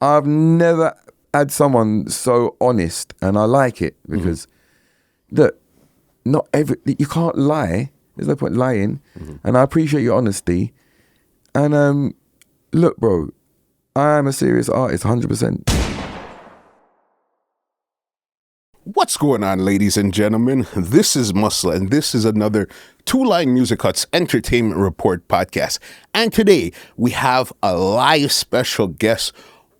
I've never had someone so honest, and I like it because look, you can't lie. There's no point lying, and I appreciate your honesty. And look, bro, I am a serious artist, 100%. What's going on, ladies and gentlemen? This is Muscle, and this is another Two Line Music Hut's Entertainment Report Podcast. And today, we have a live special guest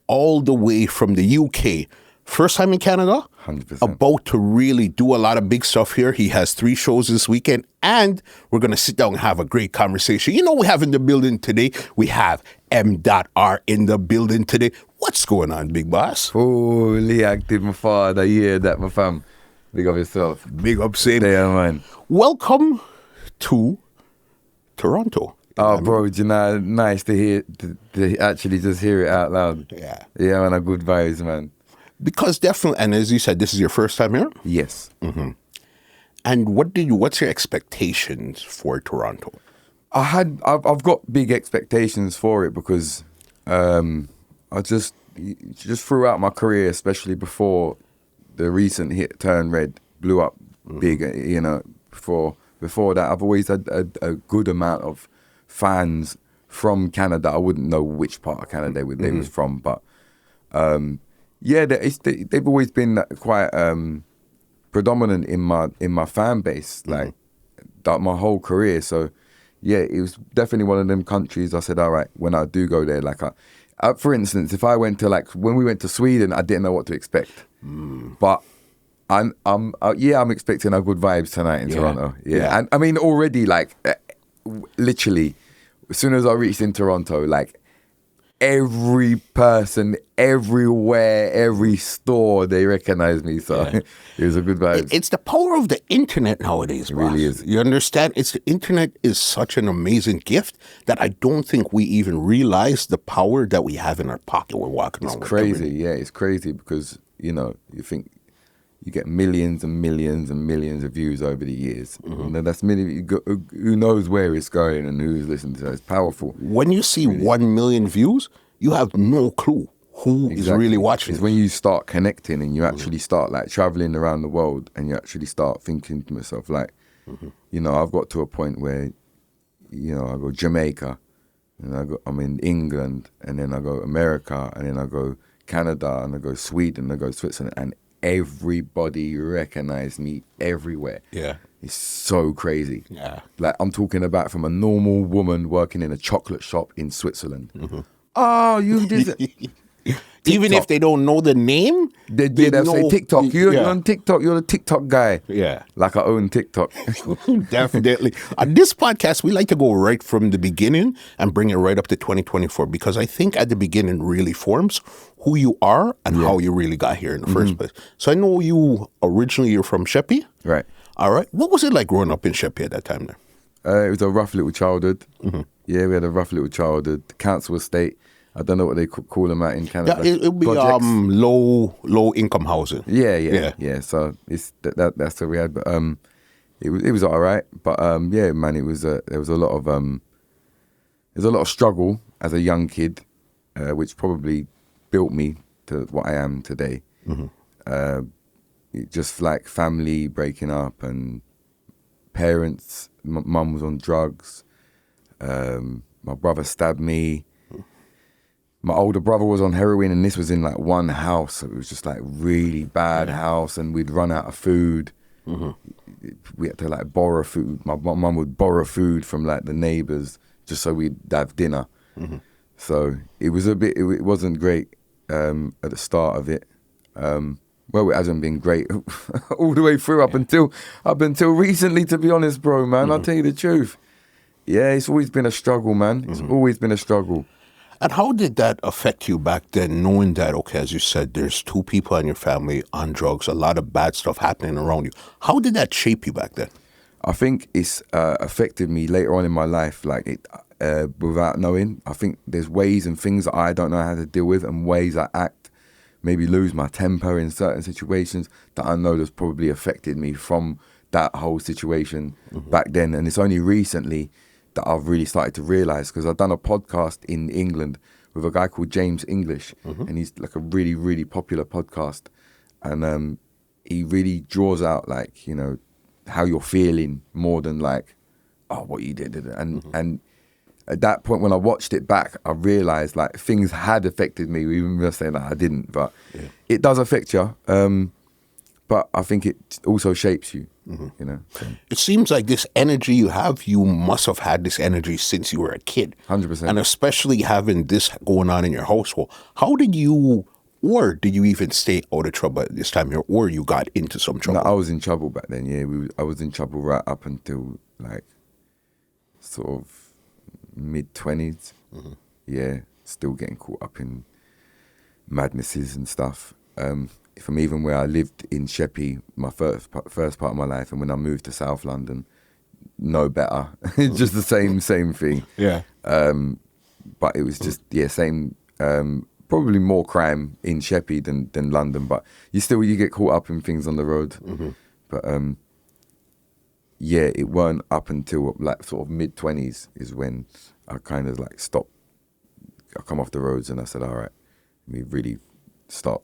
all the way from the UK. First time in Canada? 100%. About to really do a lot of big stuff here. He has 3 shows this weekend, and we're going to sit down and have a great conversation. You know, we have in the building today, we have mdotr in the building today. What's going on, big boss? Fully active, my father. Yeah, that, my fam. Big up yourself. Big up, same. Yeah, man. Welcome to Toronto. Oh, bro, do you know, nice to hear, to actually just hear it out loud. Yeah. Yeah, man, good vibes, man. Because definitely, and as you said, this is your first time here? Yes. And what's your expectations for Toronto? I've got big expectations for it because I just throughout my career, especially before the recent hit Turn Red blew up big, you know, before that, I've always had a good amount of fans from Canada. I wouldn't know which part of Canada they was from, but yeah, they've always been quite predominant in my fan base, like my whole career. So yeah, it was definitely one of them countries. I said, all right, when I do go there, like for instance, if I went to when we went to Sweden, I didn't know what to expect, but I'm expecting a good vibes tonight in Toronto. Yeah, and I mean already literally, as soon as I reached in Toronto, like every person, everywhere, every store, they recognize me. So it was a good vibe. It's the power of the internet nowadays, It really is. You understand? The internet is such an amazing gift that I don't think we even realize the power that we have in our pocket. We're walking around. It's crazy. Yeah, it's crazy because, you know, you think you get millions and millions and millions of views over the years. You know, that's who knows where it's going and who's listening to it. It's powerful. When you see 1 million views, you have no clue who is really watching. It's when you start connecting and you actually start like traveling around the world and you actually start thinking to myself like, you know, I've got to a point where, you know, I go Jamaica and I'm in England and then I go America and then I go Canada and I go Sweden and I go Switzerland and everybody recognized me everywhere. Yeah. It's so crazy. Yeah. Like I'm talking about from a normal woman working in a chocolate shop in Switzerland. Oh, you did it. Even if they don't know the name, they'll say TikTok. You're on TikTok. You're the TikTok guy. Yeah. Like I own TikTok. Definitely. On this podcast, we like to go right from the beginning and bring it right up to 2024 because I think at the beginning really forms who you are and how you really got here in the first place. So I know you're from Sheppey. Right. All right. What was it like growing up in Sheppey at that time there? It was a rough little childhood. Yeah, we had a rough little childhood. The council estate. I don't know what they call them out in Canada. Yeah, it'll be low income housing. Yeah. So it's that's what we had. But it was all right. But yeah, man, there was a lot of struggle as a young kid, which probably built me to what I am today. Just like family breaking up and parents. Mum was on drugs. My brother stabbed me. My older brother was on heroin, and this was in like one house. So it was just like really bad house, and we'd run out of food. We had to like borrow food. My mum would borrow food from like the neighbours just so we'd have dinner. So it was it wasn't great at the start of it. Well, it hasn't been great all the way through up until recently, to be honest, bro, man. I'll tell you the truth. Yeah, it's always been a struggle, man. It's always been a struggle. And how did that affect you back then, knowing that, okay, as you said, there's 2 people in your family on drugs, a lot of bad stuff happening around you. How did that shape you back then? I think it's affected me later on in my life, like it without knowing. I think there's ways and things that I don't know how to deal with and ways I act, maybe lose my temper in certain situations that I know that's probably affected me from that whole situation back then. And it's only recently that I've really started to realise, because I've done a podcast in England with a guy called James English, and he's like a really, really popular podcast, and he really draws out like, you know, how you're feeling more than like, oh, what you did, and at that point when I watched it back, I realized like things had affected me, even though saying that I didn't, but it does affect you. But I think it also shapes you, you know. So. It seems like this energy you have, you must have had this energy since you were a kid. 100%. And especially having this going on in your household. How did you, or did you even stay out of trouble at this time, or you got into some trouble? No, I was in trouble back then, yeah. I was in trouble right up until like sort of mid-20s. Yeah, still getting caught up in madnesses and stuff. From even where I lived in Sheppey, my first part of my life, and when I moved to South London, no better. Just the same thing. Yeah. But it was just, same, probably more crime in Sheppey than London, but you get caught up in things on the road. But it weren't up until like sort of mid-20s is when I kind of like stopped. I come off the roads and I said, all right, let me really stop.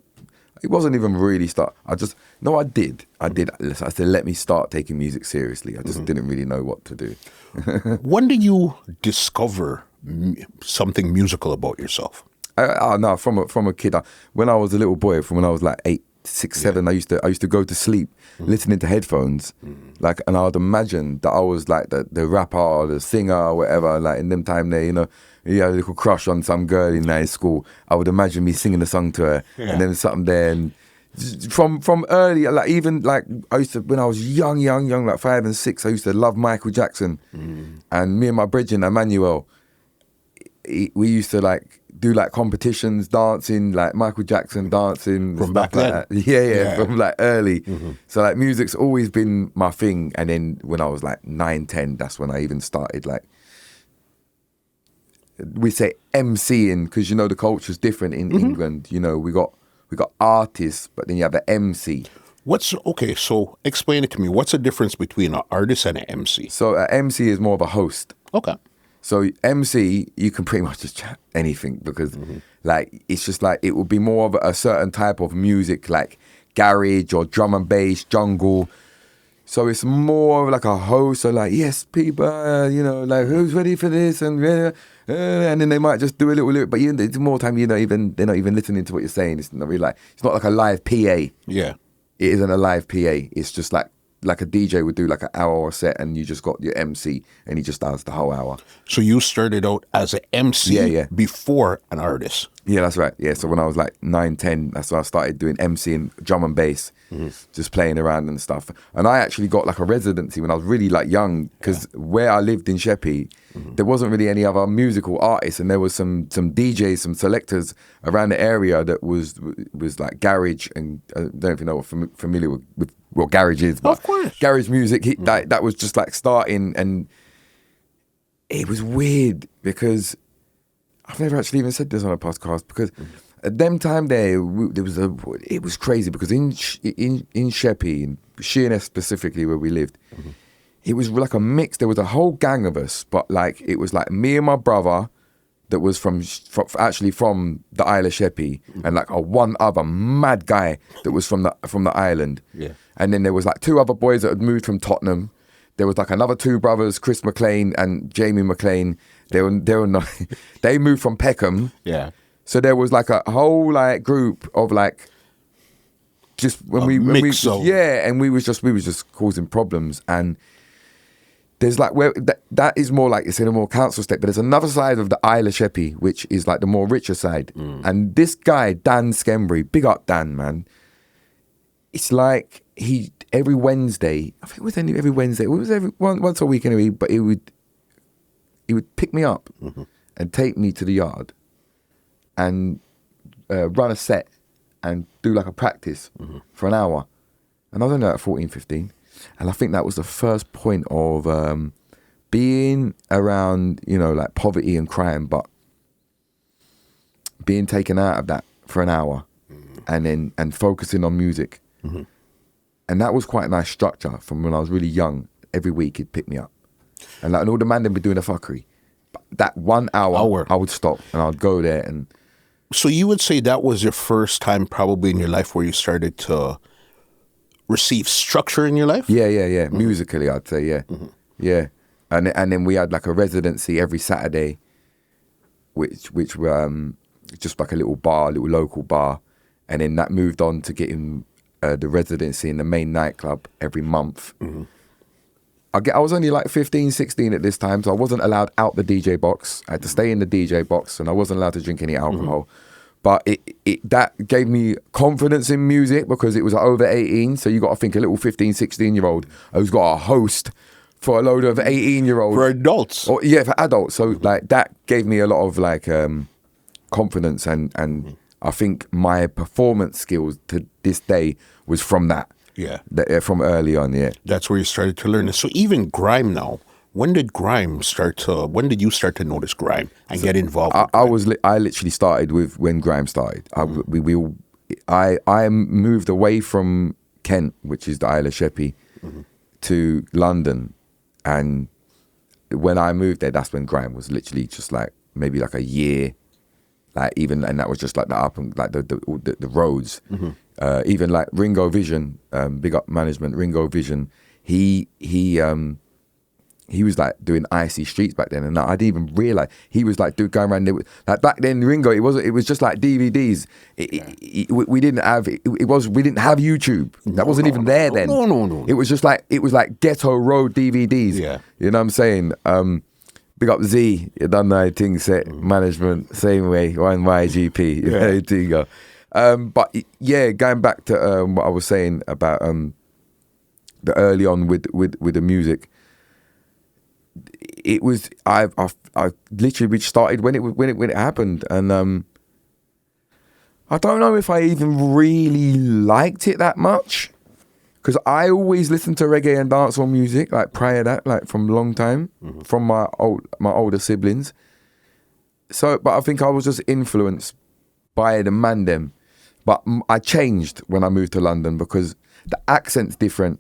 It wasn't even really start. I did. I said, let me start taking music seriously. I just didn't really know what to do. When did you discover something musical about yourself? No, from a kid. When I was a little boy, from when I was like 8, 6, 7, I used to go to sleep listening to headphones, like, and I would imagine that I was like the rapper or the singer or whatever. Like in them time there, you know, you had a little crush on some girl in high school. I would imagine me singing a song to her, and then something there. And from early, like even like I used to, when I was young, like 5 and 6, I used to love Michael Jackson, and me and my brethren Emmanuel, we used to like do like competitions, dancing, like Michael Jackson dancing from back then. Like yeah, from like early. So like music's always been my thing. And then when I was like 9, 10, that's when I even started like, we say MCing, because you know the culture's different in England. You know, we got artists, but then you have the MC. So explain it to me. What's the difference between an artist and an MC? So an MC is more of a host. Okay. So MC, you can pretty much just chat anything, because like it's just like it would be more of a certain type of music, like garage or drum and bass, jungle. So it's more of like a host, so like, yes, people, you know, like who's ready for this, and then they might just do a little lyric, but it's more time they're not even listening to what you're saying. It's not really like, it's not like a live PA. Yeah, it isn't a live PA. It's just like a DJ would do like an hour set, and you just got your MC, and he just does the whole hour. So you started out as an MC before an artist. Yeah, that's right. Yeah, so when I was like 9, 10, that's when I started doing MC and drum and bass, just playing around and stuff. And I actually got like a residency when I was really like young, because where I lived in Sheppey, there wasn't really any other musical artists, and there was some DJs, some selectors around the area that was like garage, and I don't know if you know what familiar with what garage is, but of course, garage music that was just like starting, and it was weird because I've never actually even said this on a podcast, because at them time it was crazy, because in Sheppey, in Sheerness specifically where we lived, it was like a mix. There was a whole gang of us, but like it was like me and my brother that was from the Isle of Sheppey, and like a one other mad guy that was from the island. Yeah. And then there was like 2 other boys that had moved from Tottenham. There was like another 2 brothers, Chris McLean and Jamie McLean. They were not, they moved from Peckham. Yeah. So there was like a whole like group of like, just and we was just causing problems. And there's like, where that is more like, it's in a more council state, but there's another side of the Isle of Sheppey, which is like the more richer side. And this guy, Dan Skembry, big up Dan, man. It's like every Wednesday, I think it was every Wednesday, it was once a week anyway, but he would pick me up and take me to the yard and run a set and do like a practice for an hour. And I was only like 14, 15. And I think that was the first point of being around, you know, like poverty and crime, but being taken out of that for an hour and focusing on music. And that was quite a nice structure from when I was really young. Every week he'd pick me up. And all the man then be doing a fuckery. that 1 hour, I would stop and I'd go there. And so you would say that was your first time probably in your life where you started to receive structure in your life? Yeah. Musically, I'd say, yeah. And then we had like a residency every Saturday, which were just like a little local bar. And then that moved on to getting the residency in the main nightclub every month. I was only like 15, 16 at this time, so I wasn't allowed out the DJ box. I had to stay in the DJ box, and I wasn't allowed to drink any alcohol. But that gave me confidence in music because it was over 18, so you got to think a little 15, 16-year-old who's got a host for a load of 18-year-olds. For adults. For adults. So like that gave me a lot of like confidence and I think my performance skills to this day was from that. Yeah. From early on, yeah. That's where you started to learn it. So even Grime now, when did you start to notice Grime and get involved with Grime? I literally started with when Grime started. I moved away from Kent, which is the Isle of Sheppey, to London. And when I moved there, that's when Grime was literally just like maybe like a year. And that was just like the up and like the roads, even like Ringo Vision, big up management. Ringo Vision, he was like doing Icy Streets back then, and I didn't even realize he was like going around there. Like back then, Ringo, it was just like DVDs. We didn't have YouTube. That wasn't even there then. No. It was like Ghetto Road DVDs. Yeah, you know what I'm saying. Big up Z, you done that thing set, management, same way, one YGP, you know, there you go. But yeah, going back to what I was saying about the early on with the music, it was I literally started when it happened, and I don't know if I even really liked it that much. Because I always listened to reggae and dancehall music, like prior to that, like from a long time, from my older siblings. So, but I think I was just influenced by the man them. But I changed when I moved to London because the accent's different.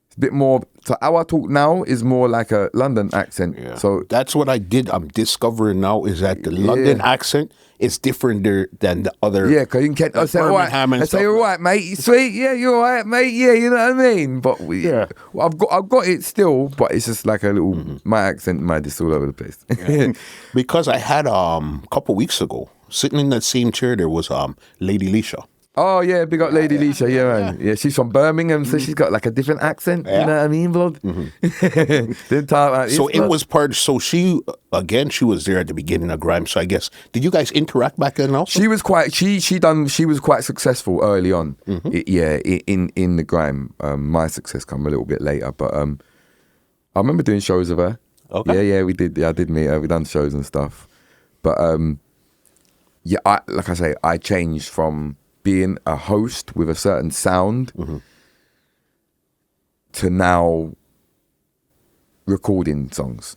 It's a bit more, so how I talk now is more like a London accent. Yeah. So that's what I did. I'm discovering now is that the London accent is different than the other. Yeah, because you can I say, all right, mate, you sweet, yeah, you all right, mate, yeah, you know what I mean? But I've got it still, but it's just like a little, my accent, it's all over the place. Yeah. Because I had a couple weeks ago, sitting in that same chair, there was Lady Leisha. Oh yeah, big up Lady Leisha, man. Yeah, she's from Birmingham, so she's got like a different accent. You know what I mean, blood? Didn't talk like so this, it was part. So she was there at the beginning of Grime. So I guess did you guys interact back then also? She was quite. She was quite successful early on. In the Grime. My success come a little bit later, but I remember doing shows with her. Okay. Yeah, we did. Yeah, I did meet her. We done shows and stuff, but like I say, I changed from being a host with a certain sound to now recording songs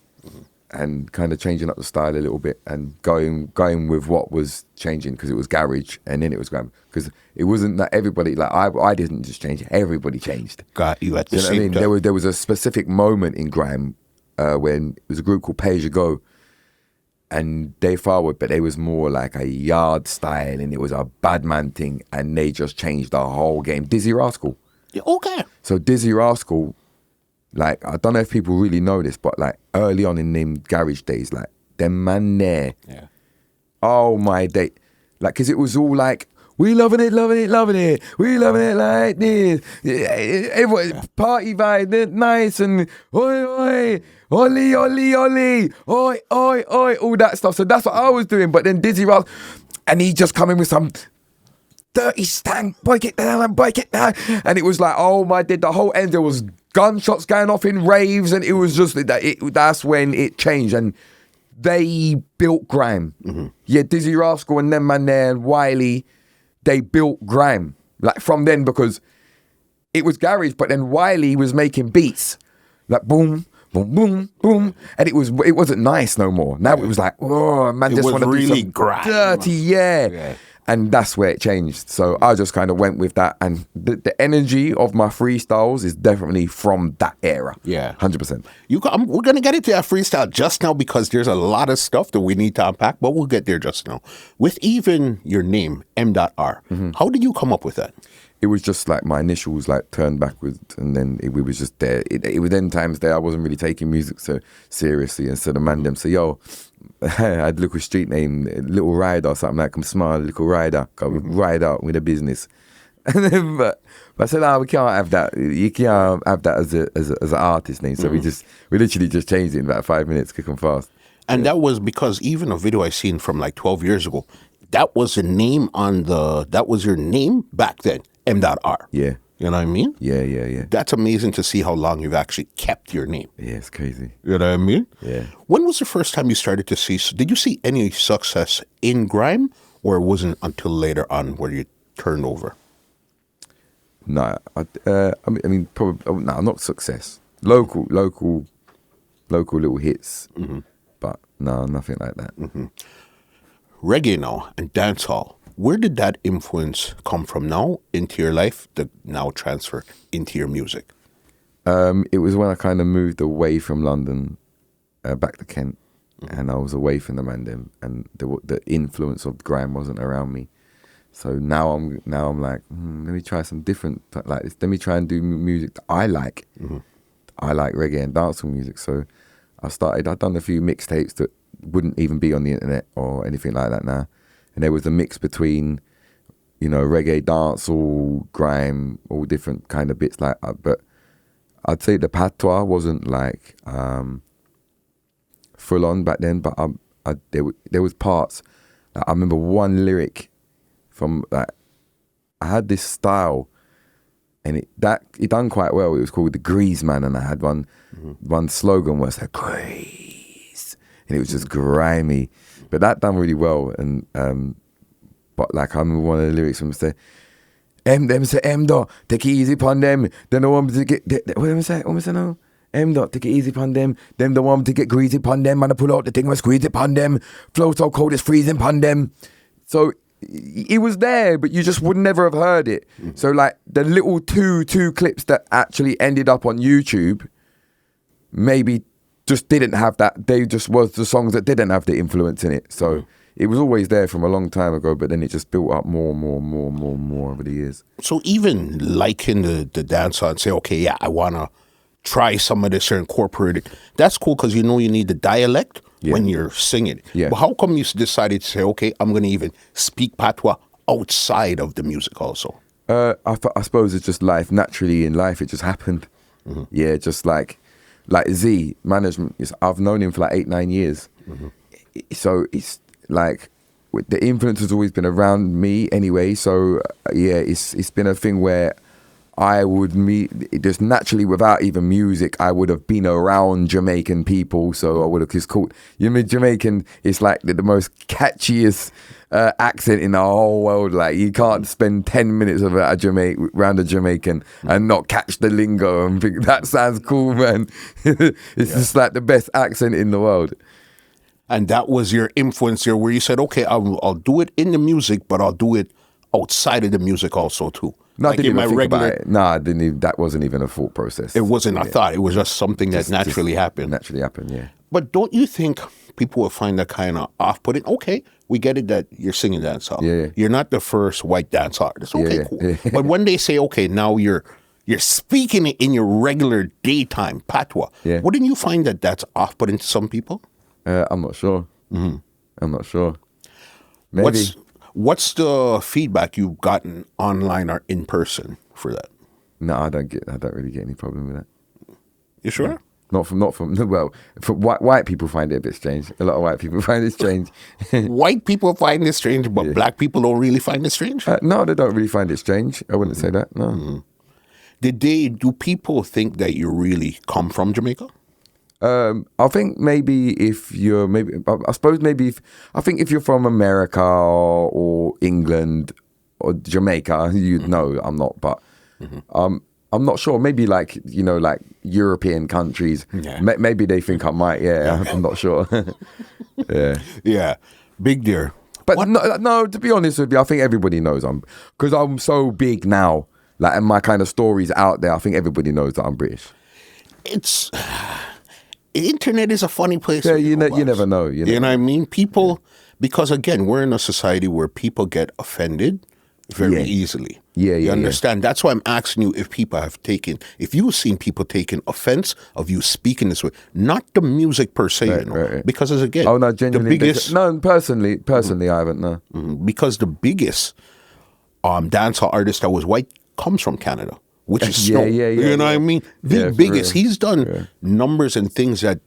and kind of changing up the style a little bit and going with what was changing because it was garage and then it was Grime because it wasn't that everybody like I didn't just change, everybody changed. Got you at the same time. time. There was a specific moment in Grime when it was a group called Pay As You Go. And they forward, but they was more like a yard style and it was a bad man thing and they just changed the whole game. Dizzy Rascal. Yeah, okay. So Dizzy Rascal, like, I don't know if people really know this, but like early on in them garage days, like them man there. Yeah. Oh my day. Like, cause it was all like, we loving it. We loving it like this. Everybody, party vibe, nice and oi, Ollie, oi, all that stuff. So that's what I was doing. But then Dizzy Ross, and he just come in with some dirty stank, break it down. And it was like, oh my, the whole end, there was gunshots going off in raves, and it was just, that's when it changed. And they built Grime. Yeah, Dizzy Rascal and them man there, and Wiley, they built Grime. Like from then, because it was garage, but then Wiley was making beats. Like boom, boom, boom, boom. And it wasn't nice no more. Now it was like, oh man, just want to really do some grime. dirty, yeah. And that's where it changed. So I just kind of went with that. And the energy of my freestyles is definitely from that era. Yeah. 100%. We're going to get into that freestyle just now because there's a lot of stuff that we need to unpack, but we'll get there just now. With even your name, mdotr, how did you come up with that? It was just like my initials like turned backwards, and then we was just there. It was then times there I wasn't really taking music so seriously, and so the man them say, yo, I had a little street name, Little Rider or something like, I'm smart, Little Rider, cause we ride out with a business. And then, but I said, we can't have that. You can't have that as an artist name. So we literally just changed it in about 5 minutes, quick and fast. And that was because even a video I seen from like 12 years ago, that was a name that was your name back then, mdotr. Yeah. You know what I mean? Yeah. That's amazing to see how long you've actually kept your name. Yeah, it's crazy. You know what I mean? Yeah. When was the first time you started to see, did you see any success in grime, or it wasn't until later on where you turned over? No, I mean, probably, no, not success. Local little hits. But no, nothing like that. Reggae now and dancehall. Where did that influence come from now into your life that now transfer into your music? It was when I kind of moved away from London, back to Kent, and I was away from the Mandem, and the influence of grime wasn't around me. So now I'm like, let me try some different like this. Let me try and do music that I like. I like reggae and dancehall music. So I've done a few mixtapes that wouldn't even be on the internet or anything like that now. And there was a mix between, reggae, dancehall, grime, all different kind of bits like that. But I'd say the patois wasn't like full on back then. But there was parts. Like, I remember one lyric from like I had this style, and it done quite well. It was called the Grease Man, and I had one slogan was like Grease, and it was just grimy. But that done really well, and but like I remember one of the lyrics from say, them say dot take it easy upon them. Then the one to get what am I say? What am I say now? Dot take it easy upon them. Them the one to get greasy upon them. And I pull out the thing and squeeze it upon them. Flow so cold it's freezing upon them. So it was there, but you just would never have heard it. So like the little two clips that actually ended up on YouTube, maybe just didn't have that. They just was the songs that didn't have the influence in it. So it was always there from a long time ago, but then it just built up more over the years. So even liking the dancehall and say, okay, yeah, I want to try some of this or incorporate it. That's cool because you need the dialect when you're singing. Yeah. But how come you decided to say, okay, I'm going to even speak patois outside of the music also? I suppose it's just life. Naturally in life, it just happened. Yeah, just like Z management. I've known him for like 8-9 years. So it's like the influence has always been around me anyway. So yeah, it's been a thing where I would meet just naturally without even music. I would have been around Jamaican people, so I would have just called Jamaican. It's like the most catchiest accent in the whole world. Like you can't spend 10 minutes of around a Jamaican and not catch the lingo and think that sounds cool, man. It's just like the best accent in the world. And that was your influence there, where you said, okay, I'll do it in the music, but I'll do it outside of the music also too. No, like I didn't even think about it. No, I didn't even, that wasn't even a thought process. It wasn't a thought. It was just something that naturally happened. Naturally happened, yeah. But don't you think people will find that kind of off-putting? Okay, we get it that you're singing dancehall. Yeah. You're not the first white dance artist. Okay, cool. Yeah. But when they say, okay, now you're speaking it in your regular daytime patois, wouldn't you find that that's off-putting to some people? I'm not sure. I'm not sure. Maybe. What's the feedback you've gotten online or in person for that? No, I don't really get any problem with that. You sure? No. Not from well, for white people find it a bit strange. A lot of white people find it strange. White people find it strange, but black people don't really find it strange? No, they don't really find it strange. I wouldn't say that, no. Do people think that you really come from Jamaica? I think maybe if you're I think if you're from America or England or Jamaica, you'd know I'm not, but I'm not sure. Maybe like European countries, maybe they think I might. Yeah, I'm not sure. Yeah. Big dear. But no, to be honest with you, I think everybody knows because I'm so big now, like, and my kind of stories out there. I think everybody knows that I'm British. It's internet is a funny place. Yeah, you never know. You know what I mean? People, because again, we're in a society where people get offended very easily. You understand? That's why I'm asking you if you've seen people taking offense of you speaking this way, not the music per se, right. Because as again, no, genuinely, the biggest. No, personally, I haven't. No, because the biggest dancehall artist that was white comes from Canada, which is Snoop. You know what I mean? The biggest. He's done numbers and things that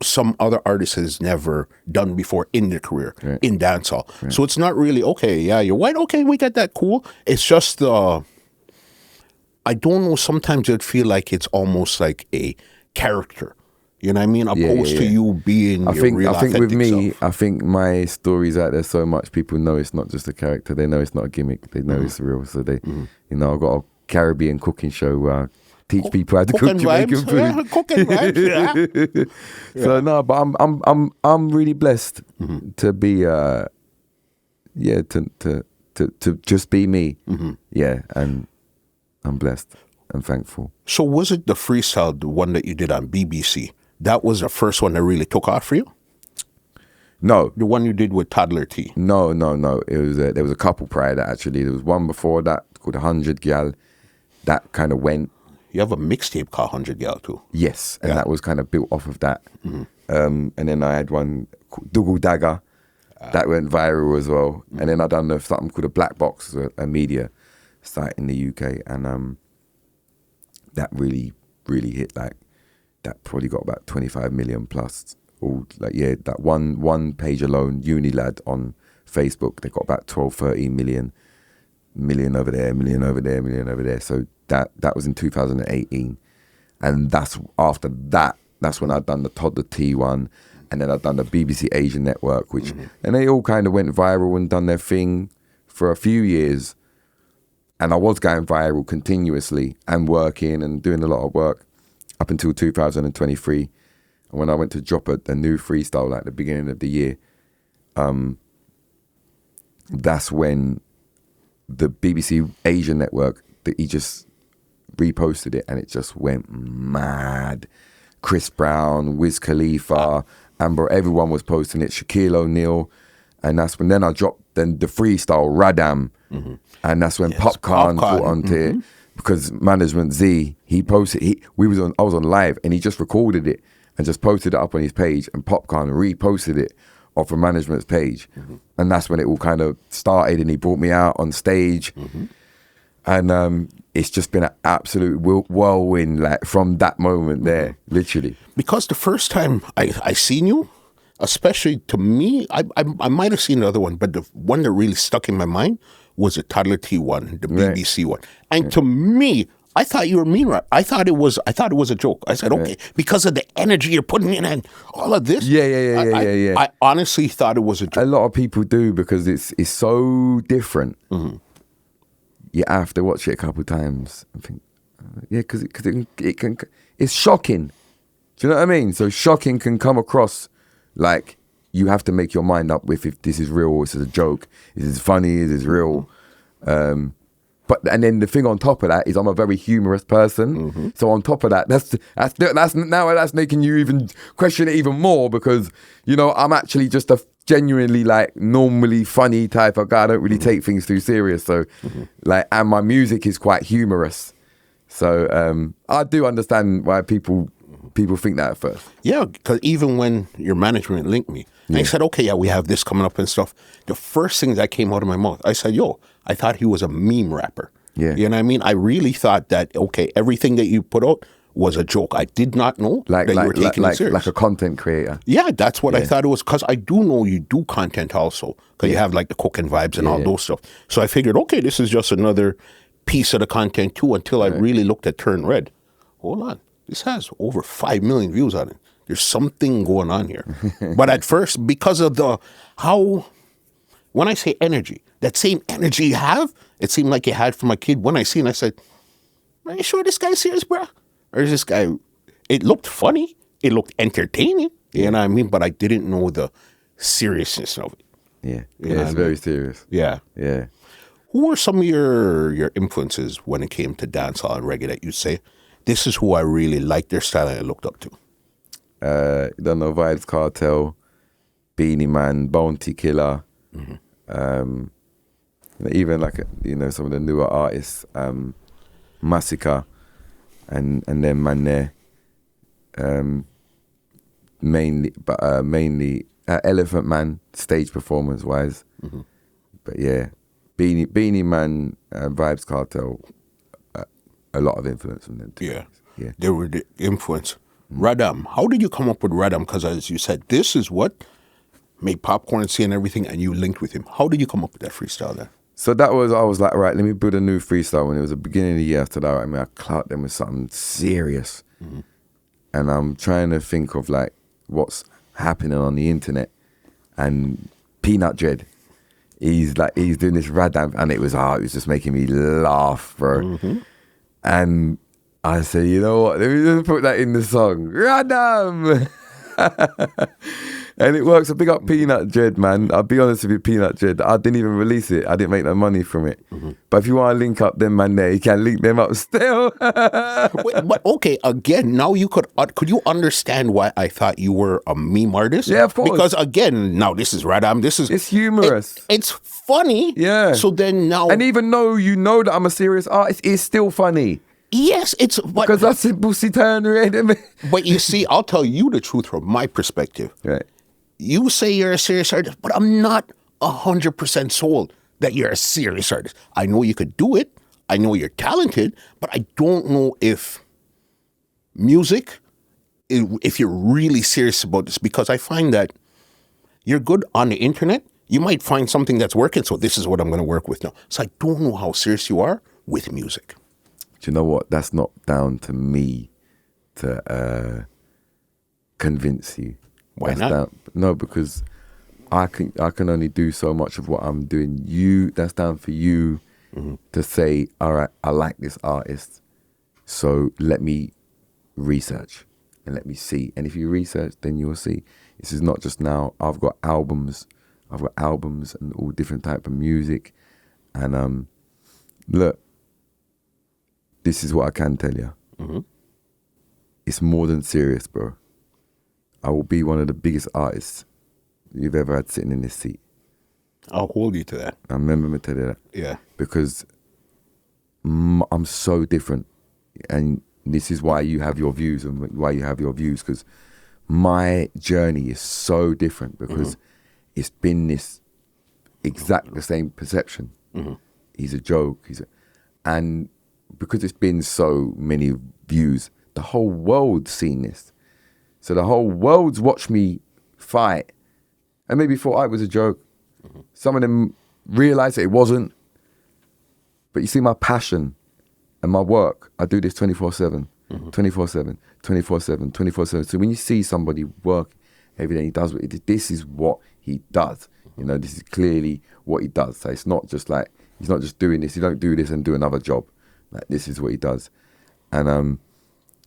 some other artist has never done before in their career in dancehall. So it's not really, okay, yeah, you're white, okay, we get that, cool. It's just, I don't know, sometimes it'd feel like it's almost like a character. You know what I mean? Opposed to you being your real authentic with me, self. I think my story's out there so much, people know it's not just a character. They know it's not a gimmick. They know it's real. So they, you know, I've got a Caribbean cooking show where I teach people how to cook Jamaican food. Yeah, cooking vibes, So no, but I'm really blessed to be to just be me. Yeah, and I'm blessed and thankful. So was it the freestyle, the one that you did on BBC? That was the first one that really took off for you? No. The one you did with Toddler T? No. It was there was a couple prior to that, actually. There was one before that called 100 Gal. That kind of went. You have a mixtape called 100 Gal too? Yes, and that was kind of built off of that. And then I had one called Dougal Dagger. That went viral as well. And then I done something called a Black Box, a media site in the UK. And that really, really hit, like, that probably got about 25 million plus. All like, that one page alone, Unilad on Facebook, they got about 12, 13 million over there, million over there. So that was in 2018. And that's after that's when I'd done the Toddler T one, and then I'd done the BBC Asian Network, which and they all kind of went viral and done their thing for a few years. And I was going viral continuously and working and doing a lot of work up until 2023. And when I went to drop a new freestyle at the beginning of the year, that's when the BBC Asian Network, he just reposted it and it just went mad. Chris Brown, Wiz Khalifa, Amber, everyone was posting it, Shaquille O'Neal. And that's when then I dropped the freestyle Radam. And that's when Popcaan caught onto it, because Management Z, he posted, I was on live and he just recorded it and just posted it up on his page, and Popcaan reposted it off of Management's page. And that's when it all kind of started, and he brought me out on stage. And it's just been an absolute whirlwind, like, from that moment there, literally. Because the first time I seen you, especially to me, I might have seen the other one, but the one that really stuck in my mind was the Toddler T one, the BBC one. And to me, I thought you were mean, right? I thought it was a joke. I said, okay, because of the energy you're putting in and all of this. Yeah. I honestly thought it was a joke. A lot of people do, because it's so different. You have to watch it a couple of times and think, because it's shocking. Do you know what I mean? So shocking can come across like you have to make your mind up with if this is real or this is a joke. Is this funny? Is this real? But then the thing on top of that is I'm a very humorous person. So on top of that, that's making you even question it even more, because, you know, I'm actually just a genuinely, like, normally funny type of guy. I don't really take things too serious. So like, and my music is quite humorous. So I do understand why people think that at first. Yeah, because even when your management linked me, I said, okay, we have this coming up and stuff. The first thing that came out of my mouth, I said, I thought he was a meme rapper. Yeah. You know what I mean? I really thought that, okay, everything that you put out was a joke. I did not know that you were taking it serious. Like a content creator. Yeah, that's what I thought it was, because I do know you do content also, because you have like the cooking vibes and all those stuff. So I figured, okay, this is just another piece of the content too, until I really looked at Turn Red. Hold on. This has over 5 million views on it. There's something going on here. But at first, because of when I say energy, that same energy you have, it seemed like you had from a kid. When I seen it, I said, are you sure this guy's serious, bro? Or is this guy, it looked funny. It looked entertaining. You know what I mean? But I didn't know the seriousness of it. Yeah. You know Yeah, what it's I very mean? serious. Yeah. Yeah. Who were some of your influences when it came to dancehall and reggae that you'd say, this is who I really liked their style and I looked up to? You don't know Vibes Cartel, Beanie Man, Bounty Killer, even like some of the newer artists, Massacre, and then man there, mainly Elephant Man, stage performance wise, but yeah, Beanie Man, Vibes Cartel, a lot of influence from them too. Yeah. They were the influence. Radam, how did you come up with Radam? Because as you said, this is what made Popcorn see and everything, and you linked with him. How did you come up with that freestyle there? So I was like, right, let me build a new freestyle. When it was the beginning of the year, I said, all right, I clout them with something serious. And I'm trying to think of like what's happening on the internet. And Peanut Dread, he's doing this Radam, and it was just making me laugh, bro. And I said, you know what, let me just put that in the song, Radam. And it works. So big up Peanut Dread, man. I'll be honest with you, Peanut Dread, I didn't even release it. I didn't make no money from it. But if you want to link up them, man, there, you can link them up still. Wait, but okay, again, now you could you understand why I thought you were a meme artist? Yeah, of course. Because again, now this is Radam. It's humorous. It's funny. Yeah. So then now, and even though you know that I'm a serious artist, it's still funny. yes, Because that's a pussy turn red. But you see, I'll tell you the truth from my perspective. Right. You say you're a serious artist, but I'm not 100% sold that you're a serious artist. I know you could do it. I know you're talented, but I don't know if music, if you're really serious about this, because I find that you're good on the internet. You might find something that's working, so this is what I'm going to work with now. So I don't know how serious you are with music. Do you know what? That's not down to me to convince you. Why not? No, because I can only do so much of what I'm doing. That's down for you to say, all right, I like this artist, so let me research and let me see. And if you research, then you'll see. This is not just now. I've got albums and all different type of music. And look, this is what I can tell you. It's more than serious, bro. I will be one of the biggest artists you've ever had sitting in this seat. I'll hold you to that. I remember me telling you that. Yeah. Because I'm so different. And this is why you have your views and why you have your views. Because my journey is so different because it's been this exact the same perception. He's a joke. And because it's been so many views, the whole world's seen this. So the whole world's watched me fight and maybe thought it was a joke. Some of them realised that it wasn't. But you see my passion and my work, I do this 24/7, 24/7, 24/7, 24/7. So when you see somebody work every day, he does this is what he does. You know, this is clearly what he does. So it's not just like, he's not just doing this. He don't do this and do another job. Like, this is what he does. And,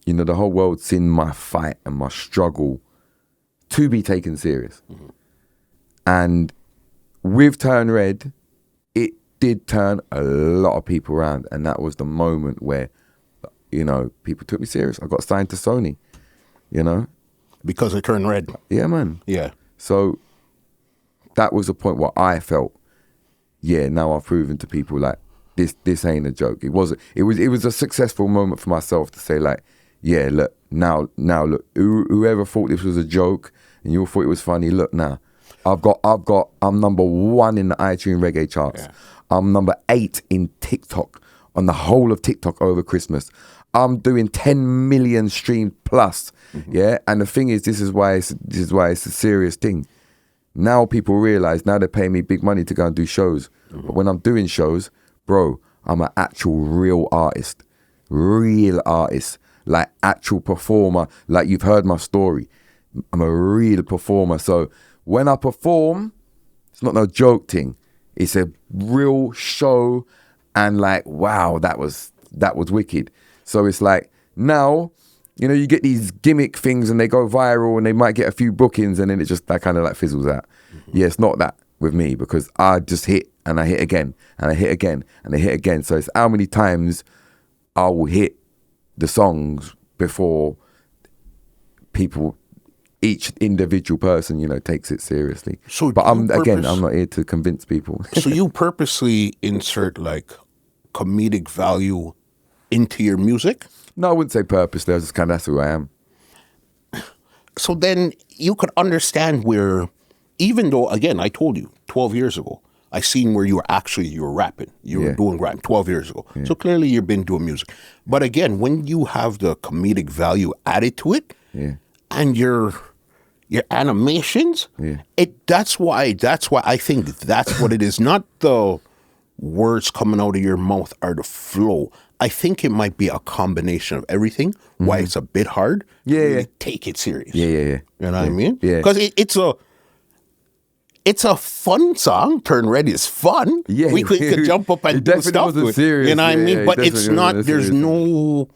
you know, the whole world's seen my fight and my struggle to be taken serious. And with Turn Red, it did turn a lot of people around. And that was the moment where, you know, people took me serious. I got signed to Sony, you know. Because I turned red. Yeah, man. Yeah. So that was the point where I felt, yeah, now I've proven to people like, this ain't a joke. It was a successful moment for myself to say like, yeah, look, now look, whoever thought this was a joke and you all thought it was funny, look now. I'm number 1 in the iTunes reggae charts. Yeah. I'm number 8 in TikTok, on the whole of TikTok over Christmas. I'm doing 10 million streams plus. Yeah. And the thing is, this is why it's a serious thing. Now people realize, now they're paying me big money to go and do shows. But when I'm doing shows, bro, I'm an actual real artist, like actual performer. Like, you've heard my story. I'm a real performer. So when I perform, it's not no joke thing. It's a real show, and like, wow, that was wicked. So it's like, now, you know, you get these gimmick things and they go viral and they might get a few bookings and then it just, that kind of like fizzles out. Yeah, it's not that. with me because I just hit and I hit again and I hit again and I hit again. So it's how many times I will hit the songs before people, each individual person, you know, takes it seriously. So but I'm not here to convince people. So you purposely insert like comedic value into your music? No, I wouldn't say purposely. I just kind of, that's who I am. So then you could understand where, even though, again, I told you 12 years ago, I seen where you were rapping. You were doing grime 12 years ago. Yeah. So clearly you've been doing music. But again, when you have the comedic value added to it, and your animations, that's why I think that's what it is. Not the words coming out of your mouth or the flow. I think it might be a combination of everything. Why it's a bit hard. To take it serious. Yeah. You know what I mean? Yeah. Because it's a fun song. Turn Red is fun. Yeah, we could jump up and do stuff to it. Serious. You know what I mean? But it's not. There's serious. no.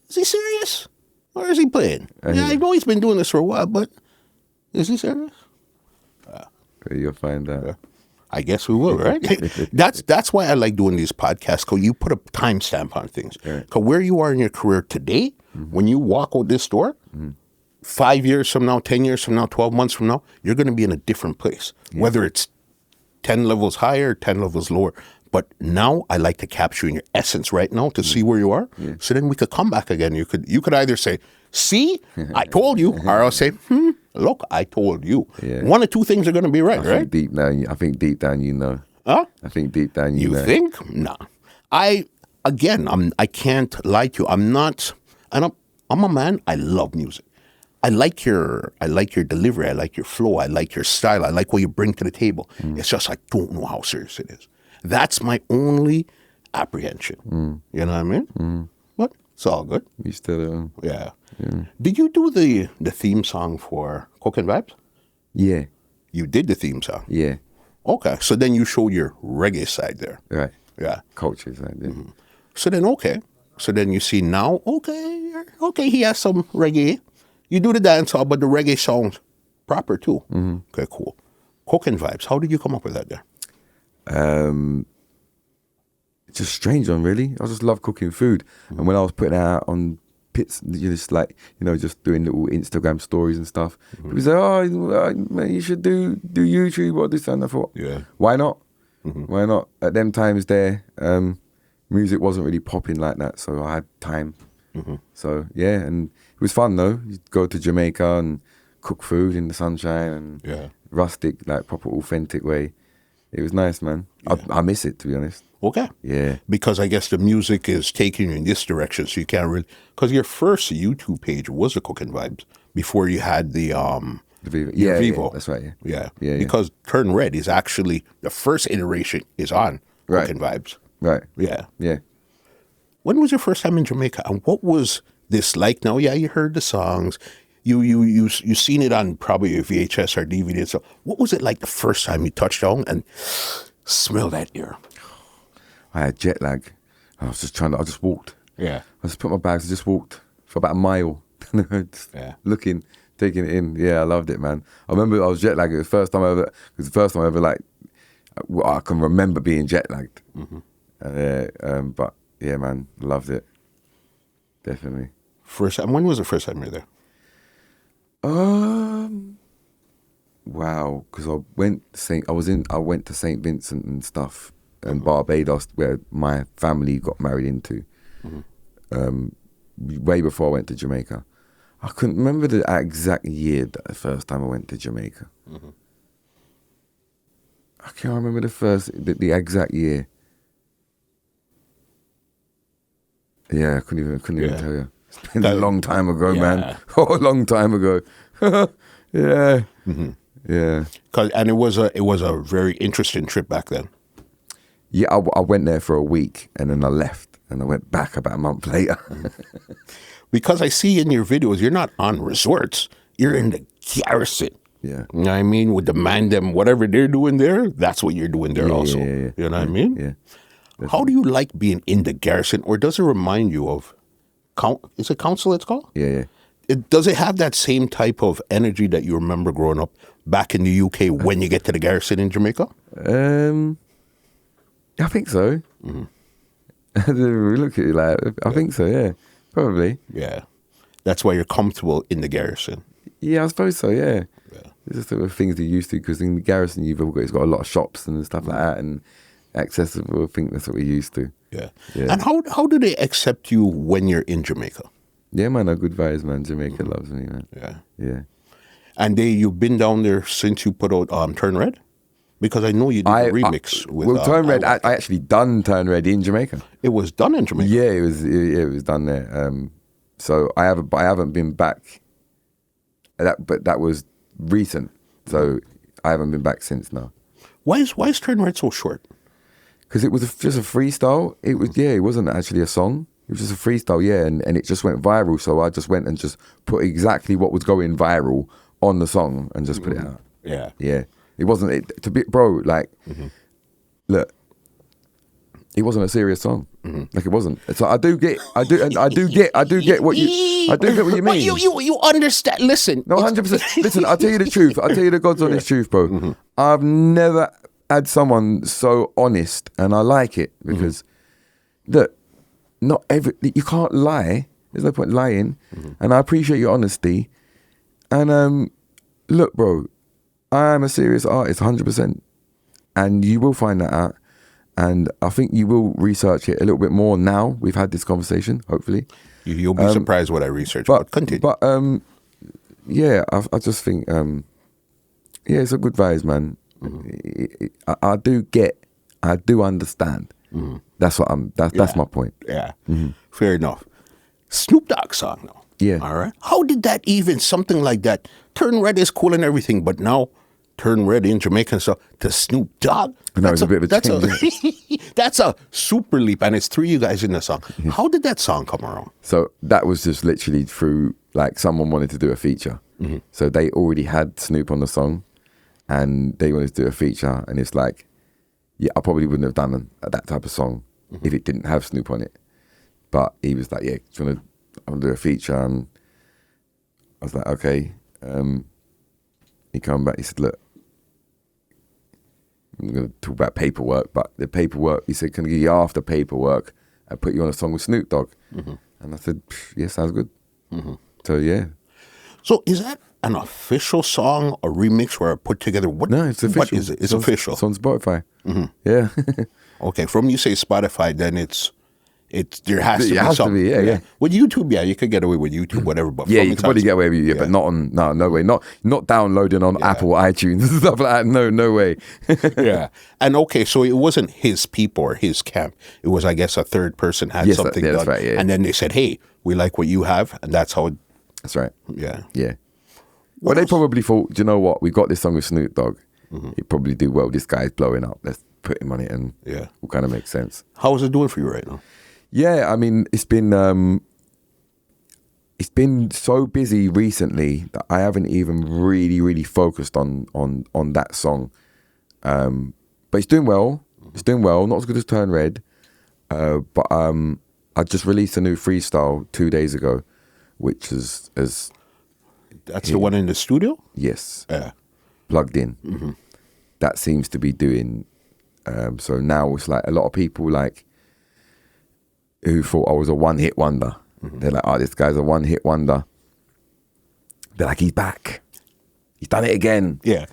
Is he serious or is he playing? I know he's been doing this for a while, but is he serious? You'll find out. I guess we will, right? That's why I like doing these podcasts, because you put a timestamp on things. Because where you are in your career today, when you walk out this door, 5 years from now, 10 years from now, 12 months from now, you're going to be in a different place. Whether it's 10 levels higher, 10 levels lower. But now I like to capture in your essence right now to see where you are. So then we could come back again. You could either say, see, I told you, or I'll say, look, I told you. One or two things are going to be right, right? I think deep down, you know. Huh? I think deep down, you know. You think? Nah. I can't lie to you. I'm a man. I love music. I like your delivery. I like your flow. I like your style. I like what you bring to the table. It's just I don't know how serious it is. That's my only apprehension. You know what I mean? But it's all good. You still Yeah. Did you do the theme song for Cooking Vibes? Yeah. You did the theme song? Yeah. Okay. So then you showed your reggae side there. Right. Yeah. Culture side, yeah. So then, okay. So then you see now, okay, he has some reggae. You do the dancehall, but the reggae sounds proper too. Okay, cool. Cooking Vibes. How did you come up with that there? Just strange one, really. I just love cooking food. And when I was putting it out on pits, just like, you know, just doing little Instagram stories and stuff, people say, oh, man, you should do YouTube or this and I thought, why not? Why not? At them times there, music wasn't really popping like that, so I had time. So, yeah, and it was fun, though. You'd go to Jamaica and cook food in the sunshine and rustic, like proper authentic way. It was nice, man. I miss it, to be honest. Okay. Yeah. Because I guess the music is taking you in this direction, so you can't really... Because your first YouTube page was the Cooking Vibes before you had the Vivo. Vivo. That's right, Yeah. Because Turn Red is actually... The first iteration is on Cooking Vibes. Right. Yeah. When was your first time in Jamaica? And what was this like? Now, you heard the songs... You seen it on probably a VHS or DVD. So what was it like the first time you touched down and smell that air? I had jet lag. I just walked. Yeah. I just put my bags, I just walked for about a mile. Looking, taking it in. Yeah, I loved it, man. I remember I was jet lagged. It was the first time I ever like, I can remember being jet lagged. But yeah, man, loved it. Definitely. First time, when was the first time you were there? Wow, because I went to St. Vincent and stuff, and Barbados, where my family got married into. Way before I went to Jamaica. I couldn't remember the exact year that the first time I went to Jamaica. I can't remember the exact year. Yeah, I couldn't even tell you. It's been a long time ago, man. Oh, a long time ago. Yeah. Yeah. And it was a very interesting trip back then. Yeah, I went there for a week and then I left and I went back about a month later. Because I see in your videos, you're not on resorts. You're in the garrison. Yeah. You know what I mean? With the man, them, whatever they're doing there, that's what you're doing there also. Yeah. You know what I mean? Yeah. Definitely. How do you like being in the garrison? Or does it remind you of, is it council it's called? Yeah. Does it have that same type of energy that you remember growing up, back in the UK when you get to the garrison in Jamaica? I think so. I didn't look at it like, I think so, yeah. Probably. Yeah. That's why you're comfortable in the garrison. Yeah, I suppose so, yeah. It's just sort of things you're used to, because in the garrison it's got a lot of shops and stuff like that, and accessible. I think that's what we're used to. Yeah. And how do they accept you when you're in Jamaica? Yeah, man, good vibes, man. Jamaica loves me, man. Yeah. And you've been down there since you put out Turn Red? Because I know you did a remix with... Well, Turn Red, I actually done Turn Red in Jamaica. It was done in Jamaica? Yeah, it was done there. So I haven't been back. But that was recent. So I haven't been back since now. Why is Turn Red so short? Because it was just a freestyle. It wasn't actually a song. It was just a freestyle, and it just went viral. So I just went and just put exactly what was going viral on the song and just put it out. Yeah. It wasn't to be, bro. Like, look, it wasn't a serious song. Like, it wasn't. So I do get what you mean. You understand? Listen, no, 100%. Listen, I'll tell you the truth. I'll tell you the God's honest truth, bro. I've never had someone so honest, and I like it because look, you can't lie. There's no point lying, and I appreciate your honesty. And look, bro, I am a serious artist, 100%, and you will find that out. And I think you will research it a little bit more now. We've had this conversation, hopefully. You'll be surprised what I research. But continue. But yeah, I just think it's a good vibes, man. I do understand. That's what that's my point. Yeah, fair enough. Snoop Dogg song now. Yeah. All right. How did that even, something like that, Turn Red is cool and everything, but now Turn Red in Jamaica and stuff to Snoop Dogg? It's a bit of a change. That's a super leap, and it's three of you guys in the song. How did that song come around? So that was just literally through, like, someone wanted to do a feature. So they already had Snoop on the song, and they wanted to do a feature, and it's like, yeah, I probably wouldn't have done that type of song if it didn't have Snoop on it. But he was like, yeah, I want to do a feature, and I was like, okay. He came back, he said, look, I'm going to talk about paperwork, but the paperwork, he said, can I give you after paperwork and put you on a song with Snoop Dogg? And I said, yeah, sounds good. So, yeah. So is that an official song or remix where I put together? No, it's official. What is it? It's official. It's on Spotify. Yeah. Okay, from you say Spotify, then there has to be has something. To be, yeah. With YouTube, you could get away with YouTube, whatever. But yeah, you could probably get away with it, but not on, no way. Not downloading on Apple, iTunes, and stuff like that. No way. Yeah. And okay, so it wasn't his people or his camp. It was, I guess, a third person had something done. That's right, yeah. And then they said, hey, we like what you have, and that's how. That's right. Yeah. Yeah. Well, they probably thought, do you know what? We got this song with Snoop Dogg. He'd probably do well. This guy's blowing up. Let's put him on it, and it will kind of make sense. How is it doing for you right now? Yeah, I mean, it's been so busy recently that I haven't even really focused on that song. But it's doing well. It's doing well. Not as good as Turn Red, but I just released a new freestyle 2 days ago, which is That's the one in the studio? Yes. Yeah. Plugged in. That seems to be doing. So now it's like a lot of people like who thought I was a one-hit wonder. They're like, oh, this guy's a one-hit wonder. They're like, he's back. He's done it again. Yeah.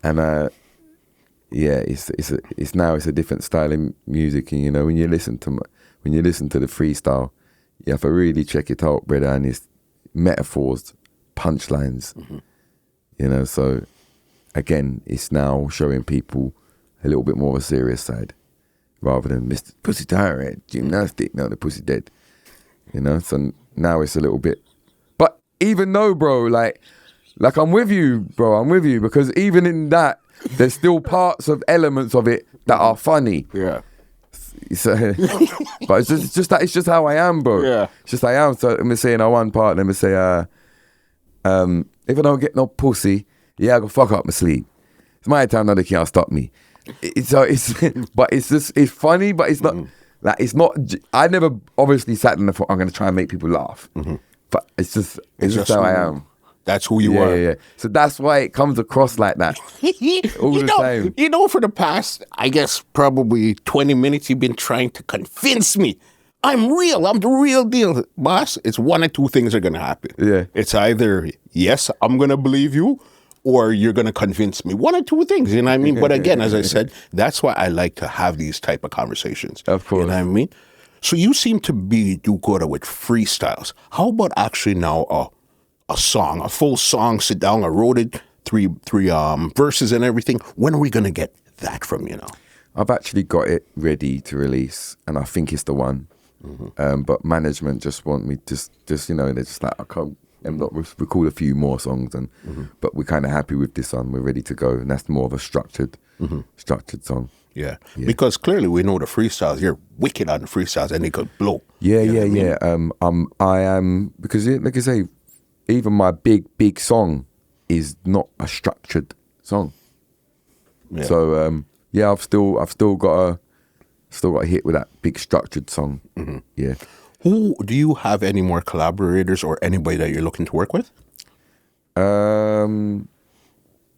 And it's now a different style in music. And you know, when you listen to the freestyle, you have to really check it out, brother. And it's metaphors, punchlines. You know, so again, it's now showing people a little bit more of a serious side, rather than Mr. Pussy Tyrant, gymnastic, no, the pussy dead. You know, so now it's a little bit. But even though, bro, like I'm with you, bro, I'm with you, because even in that, there's still parts of elements of it that are funny. Yeah. So, but it's just how I am, bro. Yeah. It's just how I am. So let me say in our one part, let me say, if I don't get no pussy, yeah, I go fuck up my sleep. It's my time, nobody can't stop me. But it's funny, but it's not like, it's not. I never obviously sat in and thought I'm going to try and make people laugh, but it's just how I am. That's who you are. Yeah. So that's why it comes across like that. All the time. You know, for the past, I guess, probably 20 minutes, you've been trying to convince me. I'm real. I'm the real deal. Boss, it's one of two things are going to happen. Yeah. It's either, yes, I'm going to believe you, or you're going to convince me. One of two things, you know what I mean? But again, as I said, that's why I like to have these type of conversations. Of course. You know what I mean? So you seem to do good with freestyles. How about actually now a song, a full song, sit down, I wrote it, three verses and everything. When are we going to get that from you now? I've actually got it ready to release, and I think it's the one. But management just want me just you know, they're just like, I can't. We've recorded a few more songs, but we're kind of happy with this one. We're ready to go, and that's more of a structured song. Yeah, because clearly we know the freestyles. You're wicked on the freestyles, and they could blow. Yeah. I am, because like I say, even my big song is not a structured song. Yeah. So I've still got a hit with that big structured song. Yeah. Who do you have any more collaborators or anybody that you're looking to work with?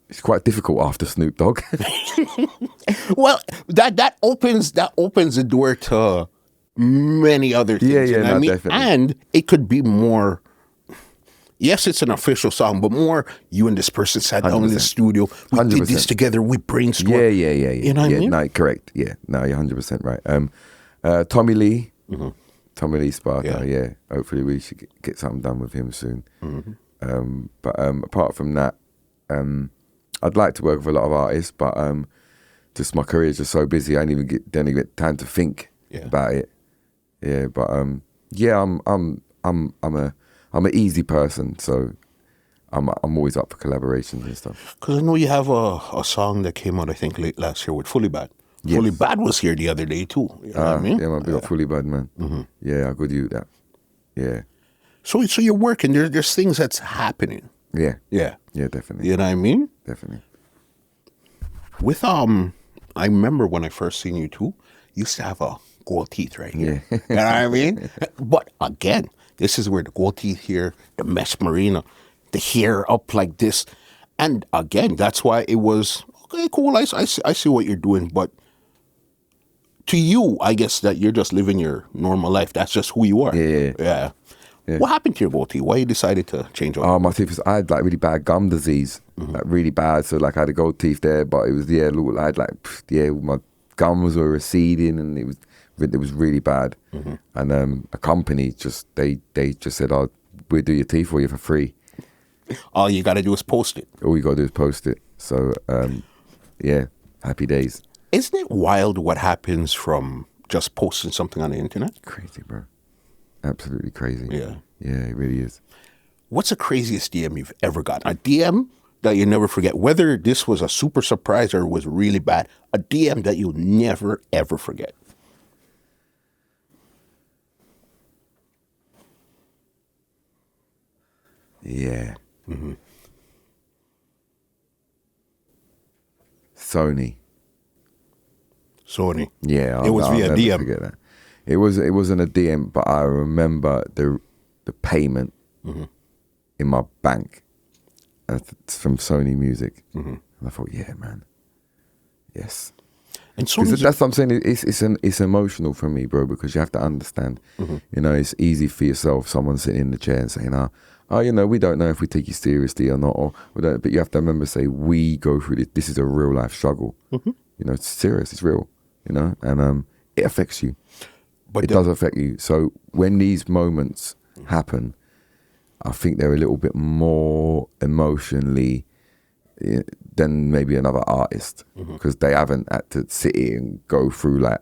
It's quite difficult after Snoop Dogg. Well, that opens the door to many other things. Yeah, I mean? definitely. And it could be more. Yes, it's an official song, but more you and this person sat down in the studio. We 100%. did this together. We brainstormed. Yeah. You know what I mean? No, correct. Yeah, no, you're 100% right. Tommy Lee. Tommy Lee Sparta, yeah. Hopefully we should get something done with him soon. But apart from that, I'd like to work with a lot of artists, but just my career is just so busy. I don't even get time to think about it. Yeah, but I'm an easy person, so I'm always up for collaborations and stuff. Because I know you have a song that came out, I think, late last year with Fully Bad. Yes. Fully Bad was here the other day too. You know what I mean? Yeah, my big up Fully Bad, man. Yeah, I could use that. Yeah. So you're working. There's things that's happening. Yeah. Yeah. Yeah, definitely. You know what I mean? Definitely. With I remember when I first seen you too, you used to have a gold teeth right here. Yeah. You know what I mean? But again, this is where the gold teeth here, the mesh marina, the hair up like this. And again, that's why it was, okay, cool, I see what you're doing. But to you, I guess that you're just living your normal life. That's just who you are. Yeah. What happened to your gold teeth? Why you decided to change over? Oh, my teeth, I had like really bad gum disease, like really bad. So like I had a gold teeth there, but it was, I had like, my gums were receding and it was really bad. And a company they just said, oh, we'll do your teeth for you for free. All you got to do is post it. All you got to do is post it. So, happy days. Isn't it wild what happens from just posting something on the internet? Crazy, bro. Absolutely crazy. Yeah. Yeah, it really is. What's the craziest DM you've ever gotten? A DM that you never forget, whether this was a super surprise or was really bad, a DM that you'll never, ever forget. Yeah. Sony. Yeah. It was I'll via never DM. Forget that. It wasn't a DM, but I remember the payment in my bank from Sony Music. And I thought, yeah, man. Yes. And so that's what I'm saying. It's emotional for me, bro, because you have to understand. You know, it's easy for yourself, someone sitting in the chair and saying, oh, you know, we don't know if we take you seriously or not, or we don't, but you have to remember, say, we go through this. This is a real life struggle. You know, it's serious, it's real, you know, and it affects you. But it does affect you. So when these moments happen, I think they're a little bit more emotionally than maybe another artist, because they haven't had to sit here and go through like,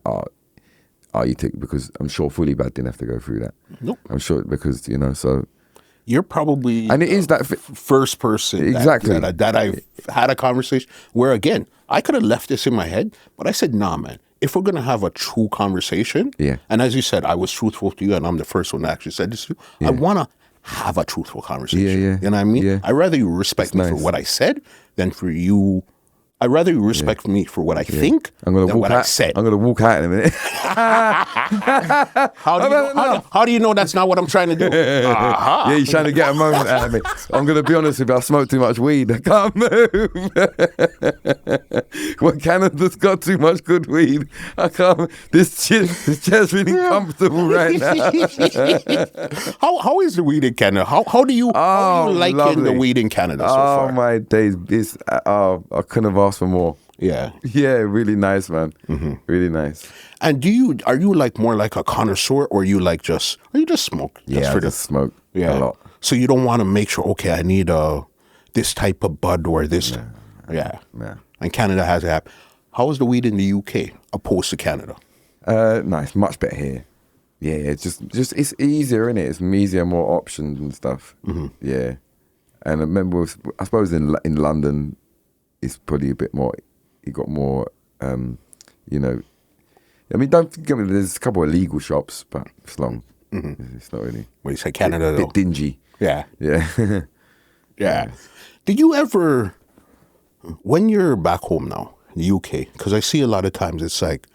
because I'm sure Fully Bad didn't have to go through that. Nope. I'm sure, because, you know, so. You're probably and it is that first person exactly that I've had a conversation where, again, I could have left this in my head, but I said, nah, man, if we're going to have a true conversation, and as you said, I was truthful to you, and I'm the first one that actually said this to you, I want to have a truthful conversation. You know what I mean? I'd rather you respect me for what I said than for you I'd rather you respect me for what I think I'm gonna than walk what out. I said. I'm gonna walk out in a minute. How do you know that's not what I'm trying to do? Yeah, you're trying to get a moment out of me. I'm gonna be honest with you. I smoke too much weed. I can't move. Well, Canada's got too much good weed. I can't. This chair's really comfortable right now. How is the weed in Canada? How do you like the weed in Canada so far? Oh my days! It's I couldn't have asked for more. Yeah. Yeah, really nice, man. Really nice. And are you like more like a connoisseur, or you just smoke? Yeah, I just smoke a lot. So you don't want to make sure, okay, I need this type of bud or this. Yeah. And Canada has it. How is the weed in the UK opposed to Canada? Nice, much better here. Yeah, it's just it's easier, innit? It's easier, more options and stuff. Yeah, and I remember, I suppose in London, it's probably a bit more. You got more, you know. I mean, don't forget, there's a couple of legal shops, but it's long. It's not really. When you say Canada, bit dingy. Yeah. Yeah. Did you ever, when you're back home now in the UK, because I see a lot of times it's like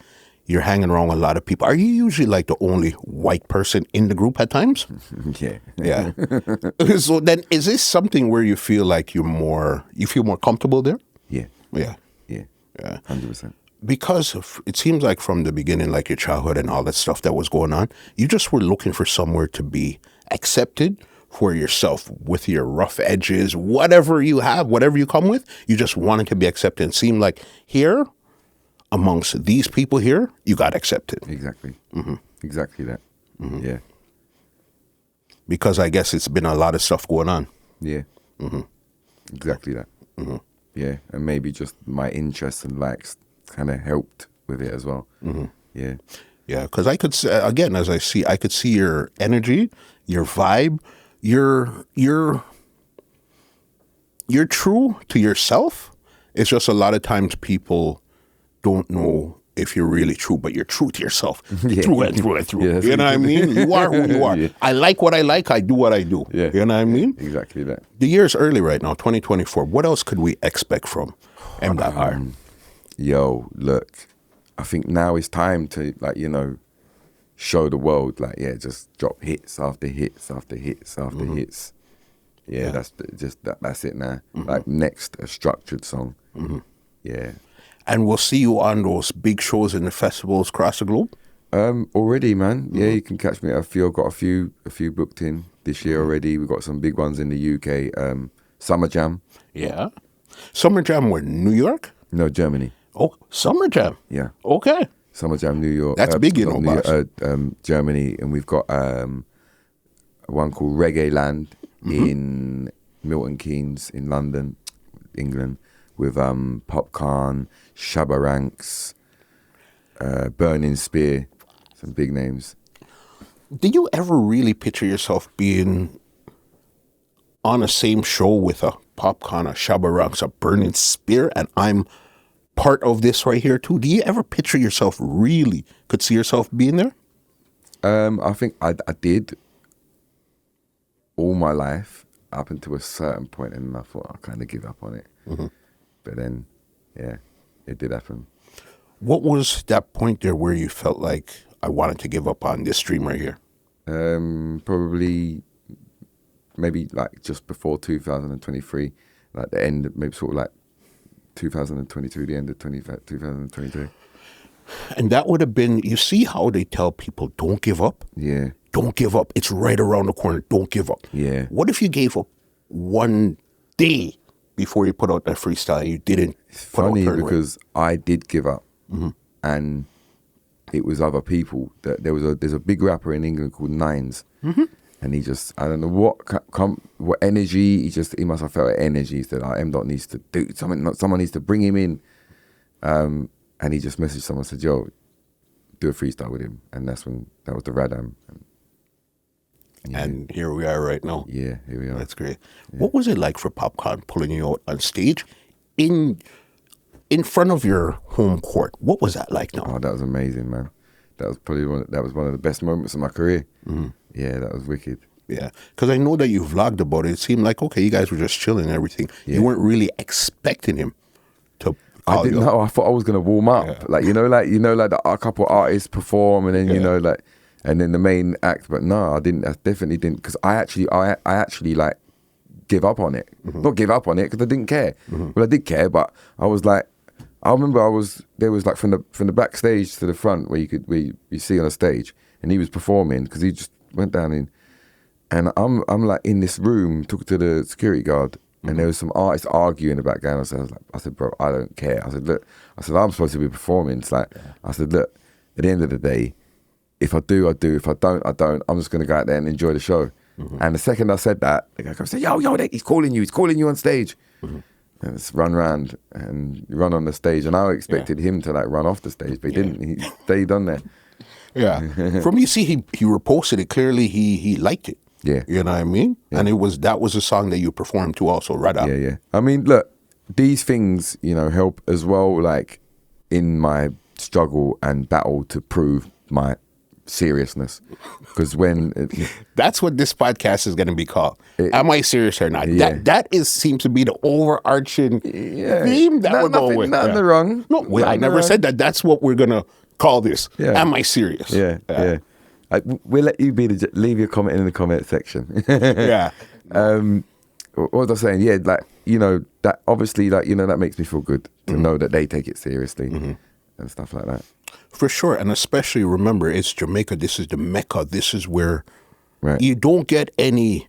you're hanging around with a lot of people. Are you usually like the only white person in the group at times? Yeah. So then, is this something where you feel like you feel more comfortable there? Yeah. 100%. Because it seems like from the beginning, like your childhood and all that stuff that was going on, you just were looking for somewhere to be accepted for yourself with your rough edges, whatever you have, whatever you come with, you just wanted to be accepted. It seemed like here, amongst these people here, you got accepted. Exactly. Exactly that. Yeah. Because I guess it's been a lot of stuff going on. Yeah. Exactly that. Yeah, and maybe just my interests and likes kind of helped with it as well. Yeah. Yeah, because I could again, as I could see your energy, your vibe, you're true to yourself. It's just a lot of times people don't know if you're really true, but you're true to yourself through and through and through. Yeah, you know what I mean? You are who you are. Yeah. I like what I like. I do what I do. Yeah. You know what I mean? Exactly that. The year's early right now, 2024. What else could we expect from mdotr? Yo, look, I think now it's time to, show the world, just drop hits after hits after hits after hits. Yeah, that's it now. Like next, a structured song. Yeah. And we'll see you on those big shows and the festivals across the globe? Already, man. Yeah, you can catch me at a few. I've got a few booked in this year already. We've got some big ones in the UK. Summer Jam. Yeah. Summer Jam where? New York? No, Germany. Oh, Summer Jam. Yeah. Okay. Summer Jam, New York. That's big, boss. Germany, and we've got one called Reggae Land in Milton Keynes in London, England, with Popcaan, Shabba Ranks, Burning Spear, some big names. Did you ever really picture yourself being on the same show with a Popcaan, a Shabba Ranks, a Burning Spear, and I'm part of this right here too? Do you ever picture yourself could see yourself being there? I think I did all my life up until a certain point, and I thought I'll kind of give up on it. But then, yeah, it did happen. What was that point there where you felt like I wanted to give up on this dream right here? Probably, maybe just before 2023, the end, maybe sort of 2022, the end of 2023. And that would have been, you see how they tell people, don't give up? Yeah. Don't give up. It's right around the corner. Don't give up. Yeah. What if you gave up one day before you put out that freestyle? You didn't. It's funny because I did give up, and it was other people. There's a big rapper in England called Nines, and he just, I don't know what energy. He must have felt energy. He said, M. needs to do something. Someone needs to bring him in, and he just messaged someone, said, "Yo, do a freestyle with him," and that was the Radam. And here we are right now. Yeah, here we are. That's great. Yeah. What was it like for Popcaan pulling you out on stage in front of your home court? What was that like now? Oh, that was amazing, man. That was probably one of the best moments of my career. Yeah, that was wicked. Yeah, because I know that you vlogged about it. It seemed like, okay, you guys were just chilling and everything. Yeah. You weren't really expecting him to I didn't know. I thought I was gonna warm up, like a couple of artists perform, and then and then the main act. But no, I didn't. I definitely didn't, because I actually like give up on it. Not give up on it because I didn't care. Well, I did care, but I was like, I remember there was like from the backstage to the front where you see on a stage, and he was performing because he just went down in, and I'm like in this room talking to the security guard. And there was some artists arguing in the background. I said, bro, I don't care. I said, look, I'm supposed to be performing. It's like, I said, look, at the end of the day, if I do, I do. If I don't, I don't. I'm just going to go out there and enjoy the show. And the second I said that, the guy comes and said, yo, he's calling you on stage. And it's run round and run on the stage. And I expected him to like run off the stage, but he didn't. He stayed on there. Yeah. From you see, he reposted it. Clearly, he liked it. Yeah. You know what I mean? Yeah. And that was a song that you performed to also, Radam. Yeah. I mean, look, these things, help as well, like in my struggle and battle to prove my seriousness. Because when... That's what this podcast is going to be called. Am I serious or not? Yeah. That seems to be the overarching theme that we're going with. Nothing wrong. No, I never said that. That's what we're going to call this. Yeah. Am I serious? Yeah. We'll let you leave your comment in the comment section. Yeah. What was I saying? Yeah, like, that obviously, like, that makes me feel good to know that they take it seriously and stuff like that. For sure. And especially remember, it's Jamaica. This is the Mecca. This is where you don't get any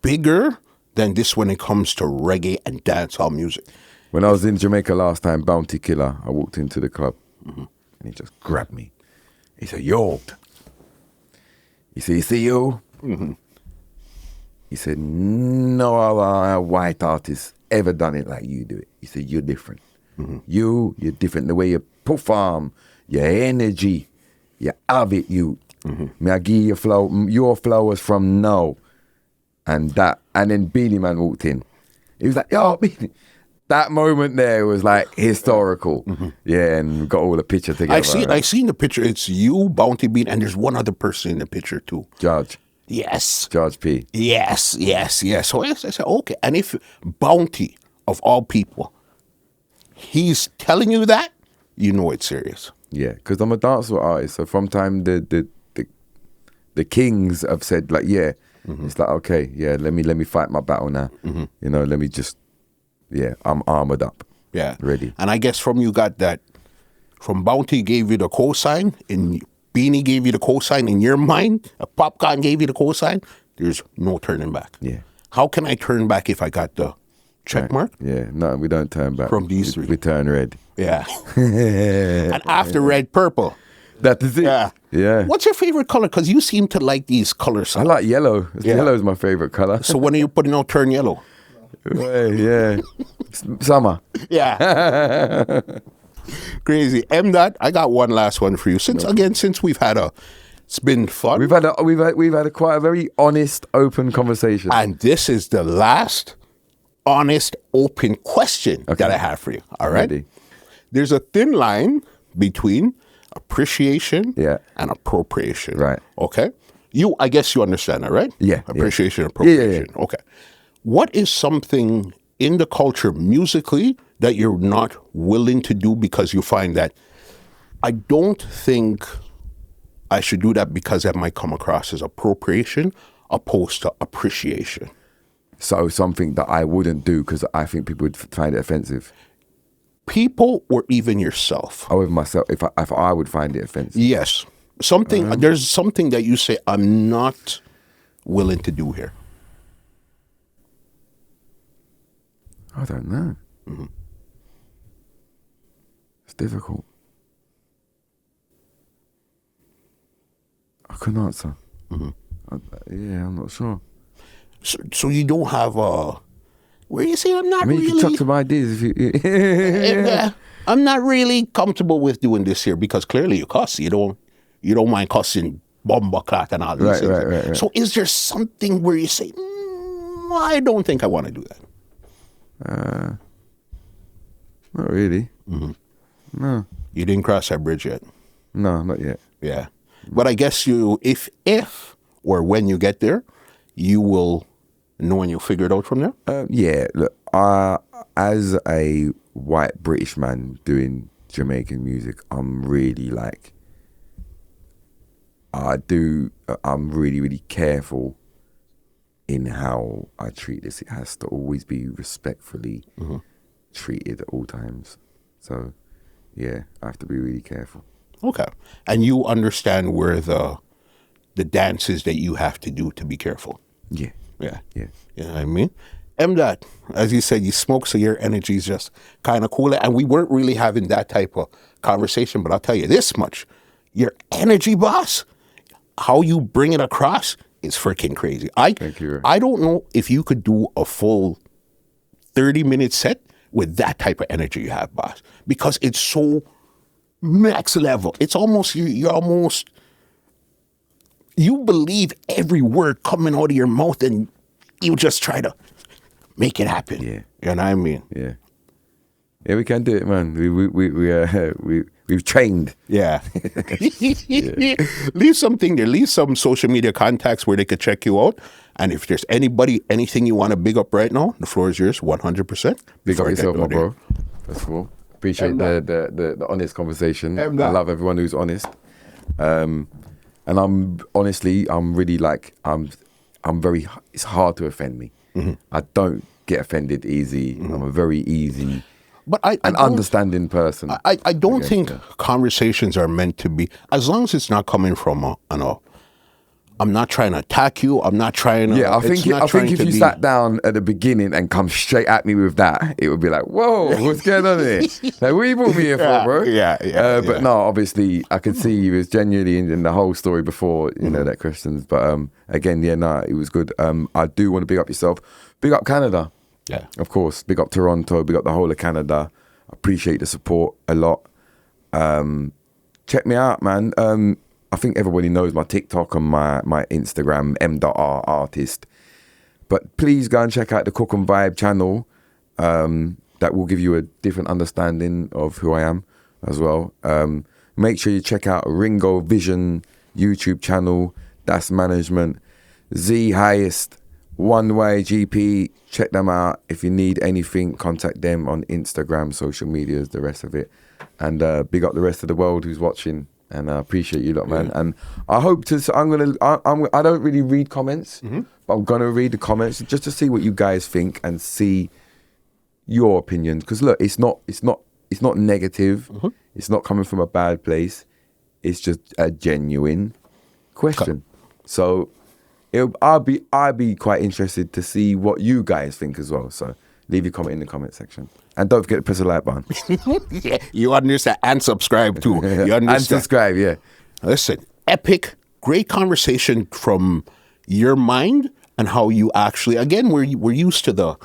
bigger than this when it comes to reggae and dancehall music. When I was in Jamaica last time, Bounty Killer, I walked into the club and he just grabbed me. He said, yo. You see you? He said, no other white artist ever done it like you do it. He said, you're different. You're different. The way you perform, your energy, you have it, you. May I give you your flowers from now. And then Beanie Man walked in. He was like, yo, Beanie. That moment there was like historical. Yeah, and we got all the picture together. I seen the picture. It's you, Bounty Bean, and there's one other person in the picture too. Judge. Yes. Judge P. Yes. So I said, okay. And if Bounty, of all people, he's telling you that, you know it's serious. Yeah, because I'm a dancehall artist. So from time the kings have said like, it's like, okay, let me fight my battle now. Let me just. Yeah, I'm armored up. Yeah. Ready. And I guess from you got that, from Bounty gave you the cosign, and Beanie gave you the cosign in your mind, Popcaan gave you the cosign, there's no turning back. Yeah. How can I turn back if I got the check mark? Yeah, no, we don't turn back. From these three. We turn red. Yeah. And after red, purple. That is it. Yeah. What's your favorite color? Because you seem to like these colors. I like yellow. Yellow is my favorite color. So when are you putting out turn yellow? Yeah. Summer. Yeah. Crazy. mdotr, I got one last one for you. Since we've had it's been fun. We've had quite a very honest, open conversation. And this is the last honest, open question that I have for you. All right. Ready. There's a thin line between appreciation and appropriation. Right. Okay. I guess you understand that, right? Yeah. Appreciation and appropriation. Yeah. Okay. What is something in the culture musically that you're not willing to do because you find that I don't think I should do that because that might come across as appropriation opposed to appreciation? So something that I wouldn't do because I think people would find it offensive. People or even yourself? I would myself, if I would find it offensive. Yes. There's something that you say, I'm not willing to do here. I don't know. It's difficult. I couldn't answer. I'm not sure. So you don't have where you say I'm not really... you can chuck some ideas if you... I'm not really comfortable with doing this here because clearly you cuss. You don't mind cussing bomba clock and all these things. Right. So is there something where you say, I don't think I want to do that? Not really. No. You didn't cross that bridge yet? No, not yet. Yeah. But I guess if or when you get there, you will know and you'll figure it out from there? Yeah, look, I as a white British man doing Jamaican music, I'm really like, I'm really, really careful in how I treat this. It has to always be respectfully treated at all times. So, yeah, I have to be really careful. Okay. And you understand where the dances that you have to do to be careful. Yeah. Yeah. Yeah. You know what I mean? MDOT, as you said, you smoke, so your energy is just kind of cool. And we weren't really having that type of conversation, but I'll tell you this much. Your energy, boss, how you bring it across is freaking crazy. Thank you. I don't know if you could do a full 30-minute set with that type of energy you have, boss, because it's so max level. It's almost, you believe every word coming out of your mouth and you just try to make it happen. Yeah. You know what I mean? Yeah. Yeah, we can do it, man. We've trained. Yeah. Leave something there. Leave some social media contacts where they could check you out. And if there's anything you want to big up right now, the floor is yours, 100%. Big up yourself, my bro. That's cool. Appreciate the honest conversation. I love everyone who's honest. And I'm really like, it's hard to offend me. Mm-hmm. I don't get offended easy. Mm-hmm. I'm a very easy an understanding person. I don't think conversations are meant to be, as long as it's not coming from I'm not trying to attack you. I'm not trying to. Yeah, I think if you sat down at the beginning and come straight at me with that, it would be like, whoa, what's going on here? Like, what you brought me here for, bro? Yeah. But no, obviously, I could see you was genuinely in the whole story before, you know, that questions. But again, it was good. I do want to big up yourself. Big up Canada. Yeah. Of course. Big up Toronto. Big up the whole of Canada. I appreciate the support a lot. Check me out, man. I think everybody knows my TikTok and my Instagram, mdotr artist. But please go and check out the Cook and Vibe channel. That will give you a different understanding of who I am as well. Make sure you check out Ringo Vision YouTube channel. That's management. Z Highest, One Way GP. Check them out. If you need anything, contact them on Instagram, social medias, the rest of it. And big up the rest of the world who's watching. And I appreciate you lot, man. Yeah. And I hope to. I don't really read comments, but I'm gonna read the comments just to see what you guys think and see your opinions. Because look, it's not negative. Mm-hmm. It's not coming from a bad place. It's just a genuine question. So I'd be quite interested to see what you guys think as well. So leave your comment in the comment section. And don't forget to press the like button. Yeah, you understand. And subscribe too. You understand. And subscribe, yeah. Listen, epic, great conversation from your mind and how you actually, again, we're used to the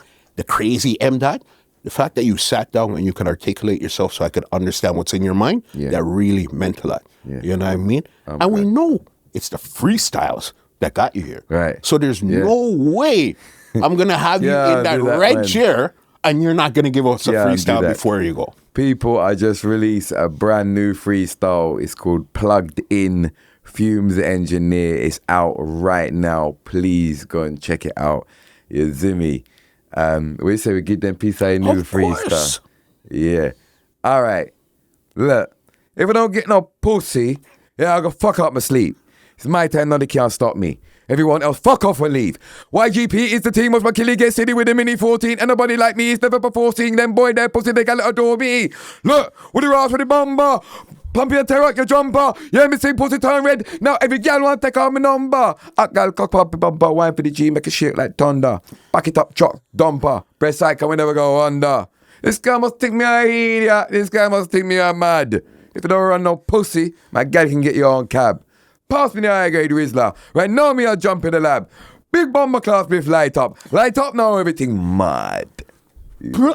crazy MDOT. The fact that you sat down and you could articulate yourself so I could understand what's in your mind, that really meant a lot. Yeah. You know what I mean? And we know it's the freestyles that got you here. Right. So there's no way I'm going to have you in that red chair and you're not going to give us a freestyle before you go. People, I just released a brand new freestyle. It's called Plugged In Fumes Engineer. It's out right now. Please go and check it out. Yeah, Zimmy. We say we give them piece of new freestyle. Yeah. All right. Look, if I don't get no pussy, I'll go fuck up my sleep. It's my time, nobody can't stop me. Everyone else, fuck off and leave. YGP is the team. Watch my killie get city with a mini 14. And nobody like me is never before seeing them boy, their pussy, they can't adore me. Look, with the ass with the bomber. Pump your tear out your jumper. Yeah, me say pussy turn red. Now every gal want to take out my number. A gal cock pop bumper. Wine for the G, make it shake like thunder. Back it up, truck, dumper. Press cycle, we never go under. This guy must think me a idiot. This guy must think me a mad. If you don't run no pussy, my gal can get your own cab. Pass me the high grade Rizzler. Right now me a jump in the lab. Big bomber class with light up. Light up now, everything mad. You're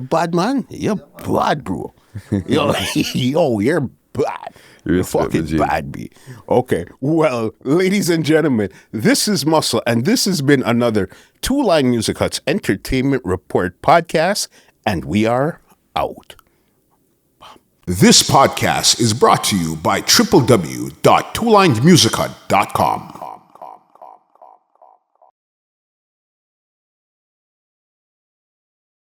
bad, man. You're bad, bro. You're bad. You're fucking bad, B. Okay, well, ladies and gentlemen, this is Muscle, and this has been another Two Line Music Hut's Entertainment Report Podcast, and we are out. This podcast is brought to you by www.twolinedmusichut.com.